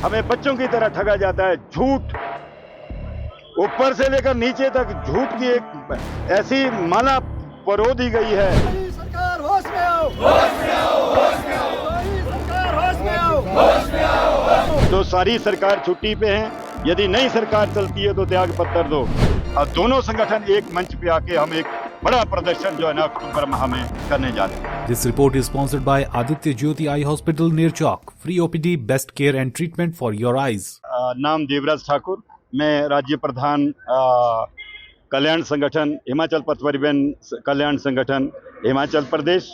हमें बच्चों की तरह ठगा जाता है। झूठ ऊपर से लेकर नीचे तक झूठ की एक ऐसी माला परो दी गई है। मोदी सरकार होश में आओ, होश में आओ, होश में आओ। मोदी सरकार होश में आओ, होश में आओ। तो सारी सरकार छुट्टी पे है, यदि नई सरकार चलती है तो त्याग पत्र दो। और दोनों संगठन एक मंच पे आके हम एक बड़ा प्रदर्शन जो है ना अक्टूबर माह में करने जा रहे हैं। This report is sponsored by Aditya Jyoti Eye Hospital near Chowk. Free OPD, best care and treatment for your eyes. नाम देवराज ठाकुर, मैं राज्य प्रधान कल्याण संगठन हिमाचल पथ परिवहन कल्याण संगठन हिमाचल प्रदेश।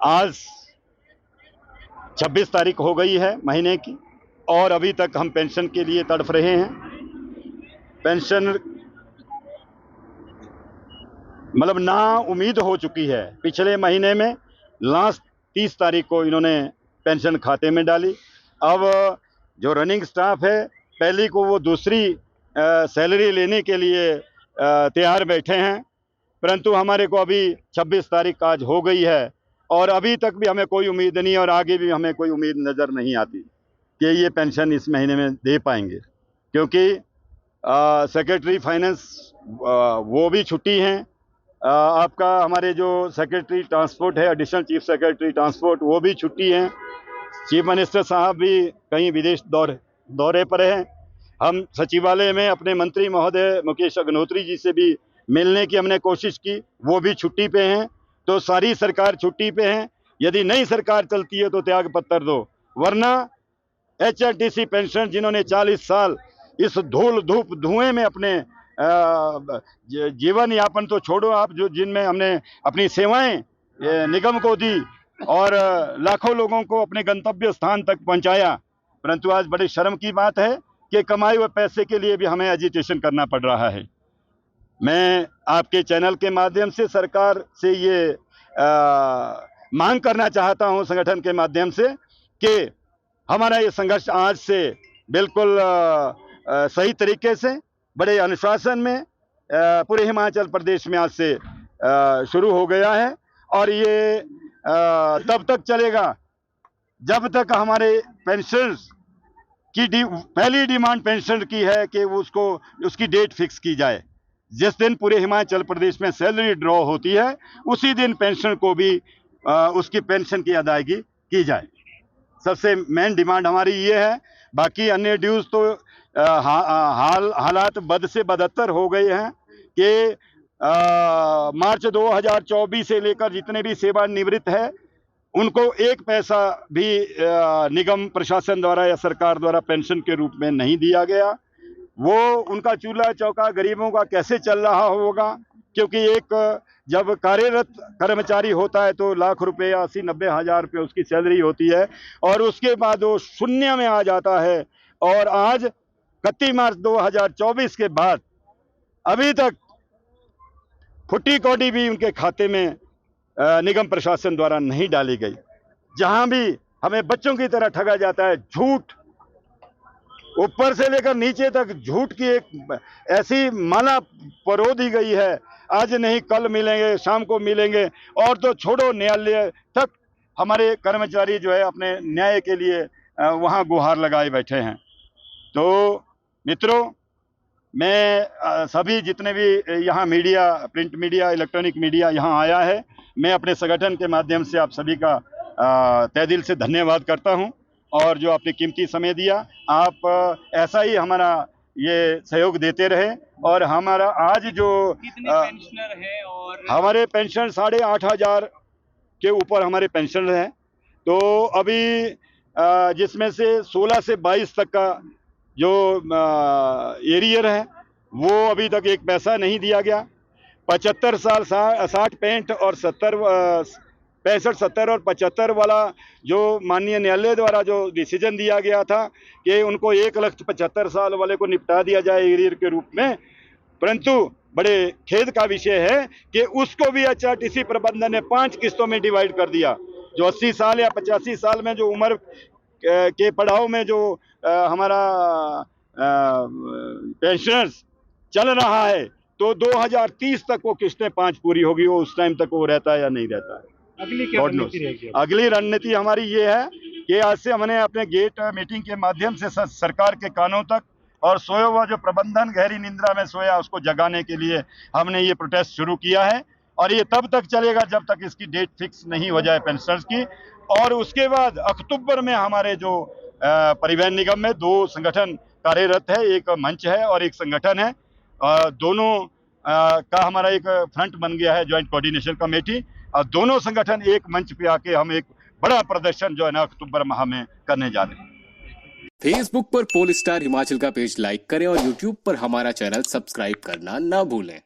आज 26 तारीख हो गई है महीने की और अभी तक हम पेंशन के लिए तड़फ रहे हैं। पेंशन मतलब ना उम्मीद हो चुकी है। पिछले महीने में लास्ट 30 तारीख को इन्होंने पेंशन खाते में डाली। अब जो रनिंग स्टाफ है पहली को वो दूसरी सैलरी लेने के लिए तैयार बैठे हैं, परंतु हमारे को अभी 26 तारीख आज हो गई है और अभी तक भी हमें कोई उम्मीद नहीं और आगे भी हमें कोई उम्मीद नज़र नहीं आती कि ये पेंशन इस महीने में दे पाएंगे, क्योंकि सेक्रेटरी फाइनेंस वो भी छुट्टी हैं। आपका हमारे जो सेक्रेटरी ट्रांसपोर्ट है, एडिशनल चीफ सेक्रेटरी ट्रांसपोर्ट, वो भी छुट्टी हैं। चीफ मिनिस्टर साहब भी कहीं विदेश दौरे पर हैं। हम सचिवालय में अपने मंत्री महोदय मुकेश अग्निहोत्री जी से भी मिलने की हमने कोशिश की, वो भी छुट्टी पे हैं। तो सारी सरकार छुट्टी पे हैं। यदि नई सरकार चलती है तो त्याग पत्र दो, वरना HRTC पेंशन जिन्होंने 40 साल इस धूल धूप धुएं में अपने जीवन यापन तो छोड़ो आप, जो जिनमें हमने अपनी सेवाएं निगम को दी और लाखों लोगों को अपने गंतव्य स्थान तक पहुंचाया, परंतु आज बड़ी शर्म की बात है कि कमाए हुए पैसे के लिए भी हमें एजिटेशन करना पड़ रहा है। मैं आपके चैनल के माध्यम से सरकार से ये मांग करना चाहता हूं, संगठन के माध्यम से, कि हमारा ये संघर्ष आज से बिल्कुल सही तरीके से बड़े अनुशासन में पूरे हिमाचल प्रदेश में आज से शुरू हो गया है और ये तब तक चलेगा जब तक हमारे पेंशनर्स की पहली डिमांड पेंशन की है कि उसकी डेट फिक्स की जाए। जिस दिन पूरे हिमाचल प्रदेश में सैलरी ड्रॉ होती है उसी दिन पेंशन को भी उसकी पेंशन की अदायगी की जाए। सबसे मेन डिमांड हमारी ये है। बाकी अन्य ड्यूज तो हालात बद से बदतर हो गए हैं कि मार्च 2024 से लेकर जितने भी सेवानिवृत्त है उनको एक पैसा भी निगम प्रशासन द्वारा या सरकार द्वारा पेंशन के रूप में नहीं दिया गया। वो उनका चूल्हा चौका गरीबों का कैसे चल रहा होगा, क्योंकि एक जब कार्यरत कर्मचारी होता है तो लाख रुपए या 80-90 हज़ार रुपये उसकी सैलरी होती है और उसके बाद वो शून्य में आ जाता है। और आज 31 मार्च 2024 के बाद अभी तक फुट्टी कौड़ी भी उनके खाते में निगम प्रशासन द्वारा नहीं डाली गई। जहां भी हमें बच्चों की तरह ठगा जाता है। झूठ ऊपर से लेकर नीचे तक झूठ की एक ऐसी माला परो दी गई है। आज नहीं कल मिलेंगे, शाम को मिलेंगे, और तो छोड़ो न्यायालय तक हमारे कर्मचारी जो है अपने न्याय के लिए वहां गुहार लगाए बैठे हैं। तो मित्रों, मैं सभी जितने भी यहाँ media, print media, electronic media यहाँ आया है, मैं अपने संगठन के माध्यम से आप सभी का तहे दिल से धन्यवाद करता हूँ और जो आपने कीमती समय दिया, आप ऐसा ही हमारा ये सहयोग देते रहे। और हमारा आज जो कितने पेंशनर हैं और हमारे पेंशन 8,500 के ऊपर हमारे पेंशन हैं। तो अभी जिसमें से 16 से 22 तक का जो एरियर है वो अभी तक एक पैसा नहीं दिया गया। 75 साल 60 65 और 65 70 और 75 वाला जो माननीय न्यायालय द्वारा जो डिसीजन दिया गया था कि उनको 1,75,000 साल वाले को निपटा दिया जाए एरियर के रूप में, परंतु बड़े खेद का विषय है कि उसको भी HRTC प्रबंधन ने 5 किस्तों में डिवाइड कर दिया। जो 80 साल या 85 साल में जो उम्र के पड़ाव में जो हमारा पेंशनर्स चल रहा है, तो 2030 तक वो किस्तें 5 पूरी होगी। वो उस टाइम तक वो रहता है या नहीं रहता है, अगली क्या रणनीति रहेगी? अगली रणनीति हमारी ये है कि आज से हमने अपने गेट मीटिंग के माध्यम से सरकार के कानों तक और सोया हुआ जो प्रबंधन गहरी निंद्रा में सोया उसको जगाने के लिए हमने ये प्रोटेस्ट शुरू किया है और ये तब तक चलेगा जब तक इसकी डेट फिक्स नहीं हो जाए पेंशनर्स की। और उसके बाद अक्टूबर में हमारे जो परिवहन निगम में 2 संगठन कार्यरत है, एक मंच है और एक संगठन है। दोनों का हमारा एक फ्रंट बन गया है ज्वाइंट कोऑर्डिनेशन कमेटी और दोनों संगठन एक मंच पे आके हम एक बड़ा प्रदर्शन जो है ना अक्टूबर माह में करने जा रहे हैं। फेसबुक पर पोल स्टार हिमाचल का पेज लाइक करें और यूट्यूब पर हमारा चैनल सब्सक्राइब करना ना भूलें।